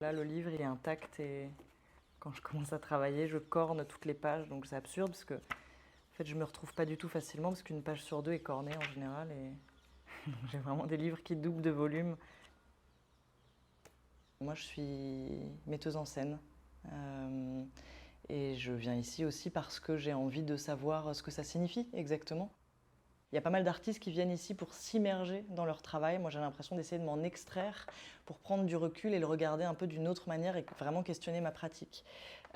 Là, le livre, il est intact et quand je commence à travailler, je corne toutes les pages. Donc c'est absurde parce que en fait, je me retrouve pas du tout facilement parce qu'une page sur deux est cornée en général. Et j'ai vraiment des livres qui doublent de volume. Moi, je suis metteuse en scène. Et je viens ici aussi parce que j'ai envie de savoir ce que ça signifie exactement. Il y a pas mal d'artistes qui viennent ici pour s'immerger dans leur travail. Moi, j'ai l'impression d'essayer de m'en extraire pour prendre du recul et le regarder un peu d'une autre manière et vraiment questionner ma pratique.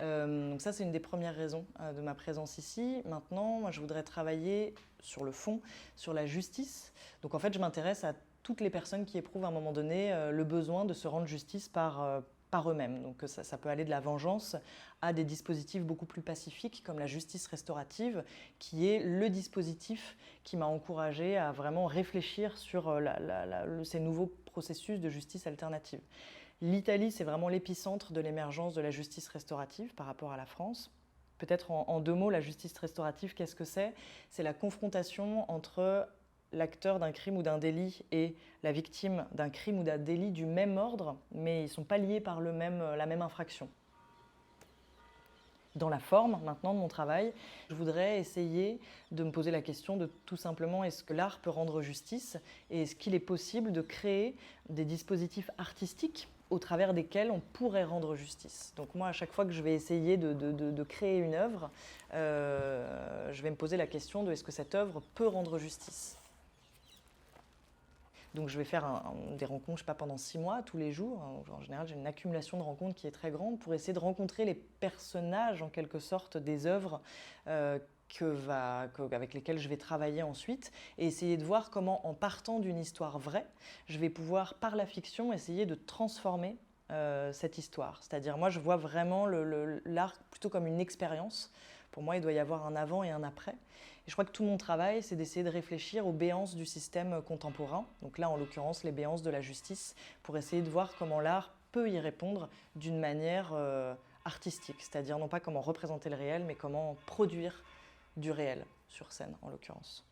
Donc ça, c'est une des premières raisons de ma présence ici. Maintenant, moi, je voudrais travailler sur le fond, sur la justice. Donc en fait, je m'intéresse à toutes les personnes qui éprouvent à un moment donné le besoin de se rendre justice par eux-mêmes. Donc ça peut aller de la vengeance à des dispositifs beaucoup plus pacifiques comme la justice restaurative, qui est le dispositif qui m'a encouragée à vraiment réfléchir sur ces nouveaux processus de justice alternative. L'Italie, c'est vraiment l'épicentre de l'émergence de la justice restaurative par rapport à la France. Peut-être en deux mots, la justice restaurative, qu'est-ce que c'est? C'est la confrontation entre l'acteur d'un crime ou d'un délit et la victime d'un crime ou d'un délit du même ordre, mais ils ne sont pas liés par la même infraction. Dans la forme, maintenant, de mon travail, je voudrais essayer de me poser la question de tout simplement est-ce que l'art peut rendre justice et est-ce qu'il est possible de créer des dispositifs artistiques au travers desquels on pourrait rendre justice. Donc moi, à chaque fois que je vais essayer de créer une œuvre, je vais me poser la question de est-ce que cette œuvre peut rendre justice. Donc je vais faire des rencontres, je sais pas, pendant 6 mois, tous les jours. En général, j'ai une accumulation de rencontres qui est très grande pour essayer de rencontrer les personnages, en quelque sorte, des œuvres avec lesquelles je vais travailler ensuite et essayer de voir comment, en partant d'une histoire vraie, je vais pouvoir, par la fiction, essayer de transformer cette histoire. C'est-à-dire, moi, je vois vraiment l'art plutôt comme une expérience. Pour moi, il doit y avoir un avant et un après. Et je crois que tout mon travail, c'est d'essayer de réfléchir aux béances du système contemporain. Donc là, en l'occurrence, les béances de la justice, pour essayer de voir comment l'art peut y répondre d'une manière artistique. C'est-à-dire non pas comment représenter le réel, mais comment produire du réel sur scène, en l'occurrence.